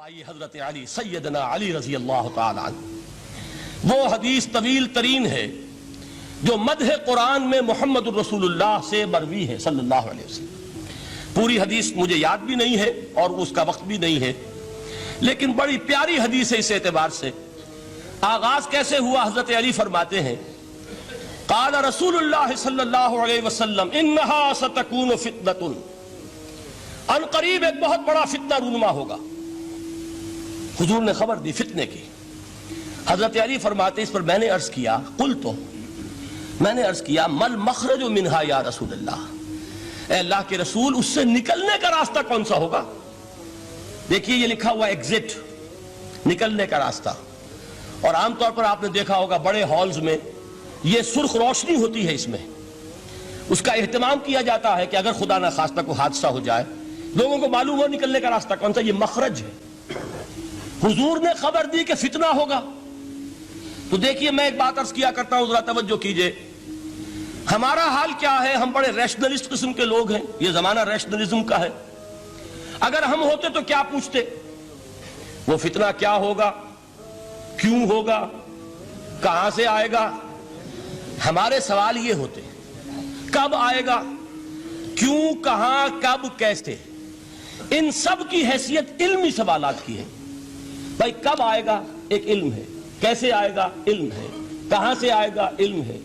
آئی حضرت علی سیدنا علی رضی اللہ تعالی عنہ، وہ حدیث طویل ترین ہے جو مدح قرآن میں محمد الرسول اللہ سے مروی ہے صلی اللہ علیہ وسلم۔ پوری حدیث مجھے یاد بھی نہیں ہے اور اس کا وقت بھی نہیں ہے، لیکن بڑی پیاری حدیث ہے اس اعتبار سے۔ آغاز کیسے ہوا؟ حضرت علی فرماتے ہیں قال رسول اللہ صلی اللہ علیہ وسلم انہا ستکون فتنۃ، ان قریب ایک بہت بڑا فتنہ رونما ہوگا۔ حضور نے خبر دی فتنے کی۔ حضرت علی فرماتے اس پر میں نے عرض کیا میں نے عرض کیا مل مخرج منہا یا رسول اللہ، اے اللہ کے رسول اس سے نکلنے کا راستہ کون سا ہوگا؟ دیکھیے یہ لکھا ہوا ایگزٹ، نکلنے کا راستہ۔ اور عام طور پر آپ نے دیکھا ہوگا بڑے ہالز میں یہ سرخ روشنی ہوتی ہے، اس میں اس کا اہتمام کیا جاتا ہے کہ اگر خدا نہ خواستہ کوئی حادثہ ہو جائے لوگوں کو معلوم ہو نکلنے کا راستہ کون سا، یہ مخرج ہے۔ حضور نے خبر دی کہ فتنہ ہوگا۔ تو دیکھیے میں ایک بات عرض کیا کرتا ہوں، ذرا توجہ کیجئے۔ ہمارا حال کیا ہے؟ ہم بڑے ریشنلسٹ قسم کے لوگ ہیں، یہ زمانہ ریشنلزم کا ہے۔ اگر ہم ہوتے تو کیا پوچھتے؟ وہ فتنہ کیا ہوگا، کیوں ہوگا، کہاں سے آئے گا؟ ہمارے سوال یہ ہوتے، کب آئے گا، کیوں، کہاں، کب، کیسے۔ ان سب کی حیثیت علمی سوالات کی ہے۔ بھائی کب آئے گا ایک علم ہے، کیسے آئے گا علم ہے، کہاں سے آئے گا علم ہے،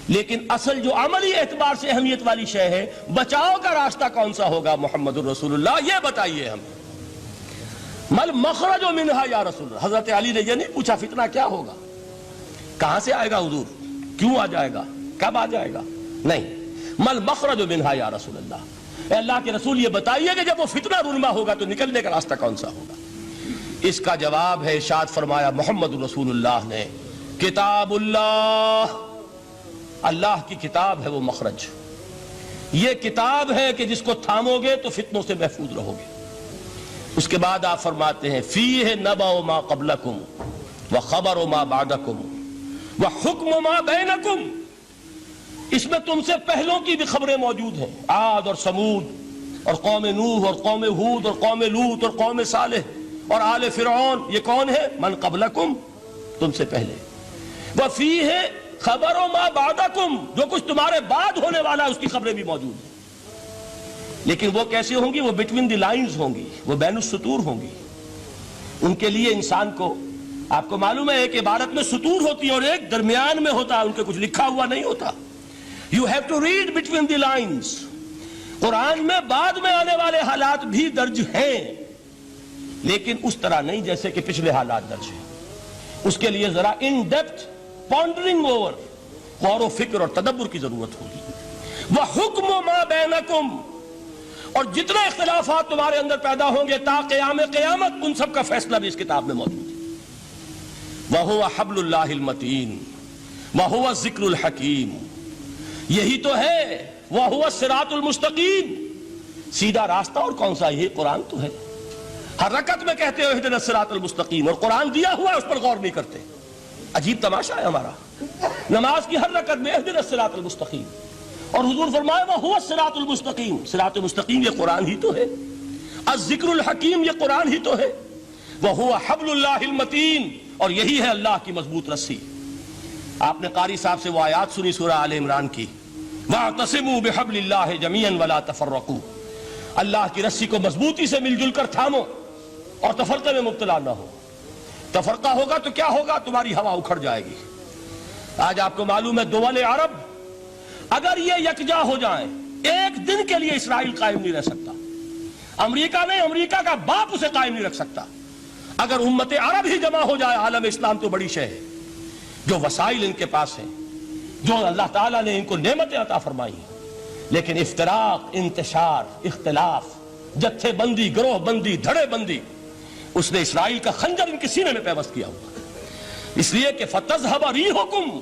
لیکن اصل جو عملی اعتبار سے اہمیت والی شے ہے، بچاؤ کا راستہ کون سا ہوگا محمد الرسول اللہ، یہ بتائیے ہمیں۔ مل مخرج منہا یا رسول اللہ، حضرت علی نے یہ نہیں پوچھا فتنہ کیا ہوگا، کہاں سے آئے گا حضور، کیوں آ جائے گا، کب آ جائے گا، نہیں، مل مخرج منہا یا رسول اللہ، اے اللہ کے رسول یہ بتائیے کہ جب وہ فتنہ رونما ہوگا تو نکلنے کا راستہ کون سا ہوگا۔ اس کا جواب ہے، ارشاد فرمایا محمد رسول اللہ نے، کتاب اللہ، اللہ کی کتاب ہے وہ مخرج۔ یہ کتاب ہے کہ جس کو تھامو گے تو فتنوں سے محفوظ رہو گے۔ اس کے بعد آپ فرماتے ہیں فیہ نبأ ما قبلکم وخبر ما بعدکم وحکم ما بینکم، اس میں تم سے پہلوں کی بھی خبریں موجود ہیں، عاد اور سمود اور قوم نوح اور قوم ہود اور قوم لوط اور قوم صالح اور آل فرعون، یہ کون ہے؟ من قبلکم، تم سے پہلے۔ وفیہ خبر ما بعدکم، جو کچھ تمہارے بعد ہونے والا ہے اس کی خبریں بھی موجود ہیں، لیکن وہ کیسے ہوں گی؟ وہ بٹوین دی لائنز ہوں گی، وہ بین السطور ہوں گی۔ ان کے لیے انسان کو، آپ کو معلوم ہے ایک عبارت میں سطور ہوتی ہے اور ایک درمیان میں ہوتا ہے، ان کے کچھ لکھا ہوا نہیں ہوتا۔ You have to read between the lines۔ قرآن میں بعد میں آنے والے حالات بھی درج ہیں، لیکن اس طرح نہیں جیسے کہ پچھلے حالات درج ہیں۔ اس کے لیے ذرا ان ڈیپتھ پونڈرنگ اوور، غور و فکر اور تدبر کی ضرورت ہوگی۔ وَحُکْمُ مَا بَيْنَكُمْ، اور جتنے اختلافات تمہارے اندر پیدا ہوں گے تا قیام قیامت، ان سب کا فیصلہ بھی اس کتاب میں موجود ہے۔ وَهُوَ حَبْلُ اللَّهِ الْمَتِينُ وَهُوَ الذِّكْرُ الْحَكِيمُ، یہی تو ہے وَهُوَ الصِّرَاطُ الْمُسْتَقِيمُ، سیدھا راستہ اور کون سا؟ یہ قرآن تو ہے۔ ہر رکعت میں کہتے ہو اهْدِنَا الصِّرَاطَ الْمُسْتَقِيمُ، اور قرآن دیا ہوا ہے اس پر غور نہیں کرتے۔ عجیب تماشا ہے ہمارا، نماز کی ہر رکعت میں اهْدِنَا الصِّرَاطَ الْمُسْتَقِيمُ، اور حضور فرمایا وَهُوَ الصِّرَاطُ الْمُسْتَقِيمُ، صراط مستقیم یہ قرآن ہی تو ہے۔ الذکر الحکیم یہ قرآن ہی تو ہے۔ وَهُوَ حَبْلُ اللَّهِ الْمَتِينُ، اور یہی ہے اللہ کی مضبوط رسی۔ آپ نے قاری صاحب سے وہ آیات سنی سورہ آل عمران کی، وَاعْتَصِمُوا بِحَبْلِ اللَّهِ جَمِيعًا وَلَا تَفَرَّقُوا، اللہ کی رسی کو مضبوطی سے مل جل کر تھامو اور تفرقے میں مبتلا نہ ہو۔ تفرقہ ہوگا تو کیا ہوگا؟ تمہاری ہوا اکھڑ جائے گی۔ آج آپ کو معلوم ہے دول عرب اگر یہ یکجا ہو جائیں، ایک دن کے لیے اسرائیل قائم نہیں رہ سکتا۔ امریکہ نہیں، امریکہ کا باپ اسے قائم نہیں رکھ سکتا۔ اگر امت عرب ہی جمع ہو جائے، عالم اسلام تو بڑی شے ہے۔ جو وسائل ان کے پاس ہیں، جو اللہ تعالیٰ نے ان کو نعمتیں عطا فرمائی ہیں، لیکن افتراق، انتشار، اختلاف، جتھے بندی، گروہ بندی، دھڑے بندی، اس نے اسرائیل کا خنجر ان کے سینے میں پیوست کیا ہوا۔ اس لیے کہ فَتَذْهَبَ رِيحُكُمْ،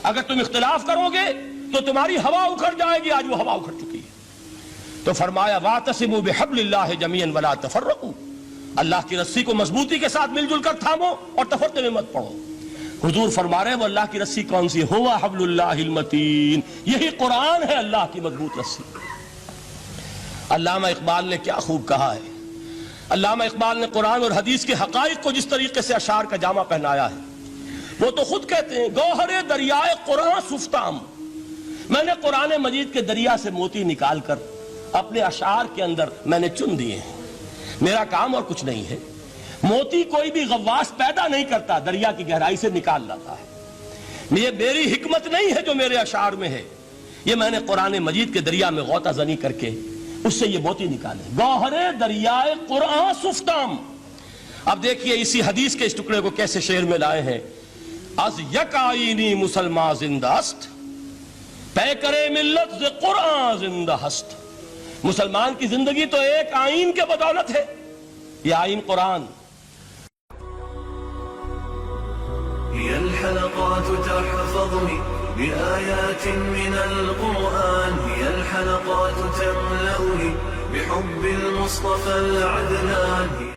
اگر تم اختلاف کرو گے تو تمہاری ہوا اکھڑ جائے گی۔ آج وہ ہوا اکھڑ چکی ہے۔ تو فرمایا وَاعْتَصِمُوا بِحَبْلِ اللَّهِ جَمِيعًا وَلَا تَفَرَّقُوا، اللہ کی رسی کو مضبوطی کے ساتھ مل جل کر تھامو اور تفرقے میں مت پڑو۔ حضور فرما رہے ہیں وہ اللہ کی رسی کون سی؟ ہوا حبل اللہ المتین، یہی قرآن ہے اللہ کی مضبوط رسی۔ علامہ اقبال نے کیا خوب کہا ہے، علامہ اقبال نے قرآن اور حدیث کے حقائق کو جس طریقے سے اشعار کا جامع پہنایا ہے وہ تو خود کہتے ہیں گوہر دریائے قرآن سفتام، میں نے قرآن مجید کے دریا سے موتی نکال کر اپنے اشعار کے اندر میں نے چن دیے ہیں، میرا کام اور کچھ نہیں ہے۔ موتی کوئی بھی غواص پیدا نہیں کرتا، دریا کی گہرائی سے نکال لاتا ہے۔ یہ میری حکمت نہیں ہے جو میرے اشعار میں ہے، یہ میں نے قرآن مجید کے دریا میں غوطہ زنی کر کے اس سے یہ موتی نکالے۔ گوہر دریائے قرآن سفتام۔ اب دیکھیے اسی حدیث کے اس ٹکڑے کو کیسے شعر میں لائے ہیں۔ از یک آئینی مسلمان زندہ است، پے کرے ملت ز قرآن زندہ ہست۔ مسلمان کی زندگی تو ایک آئین کے بدولت ہے، یہ آئین قرآن۔ هي الحلقات تحفظني بآيات من القرآن، هي الحلقات تملأني بحب المصطفى العدنان.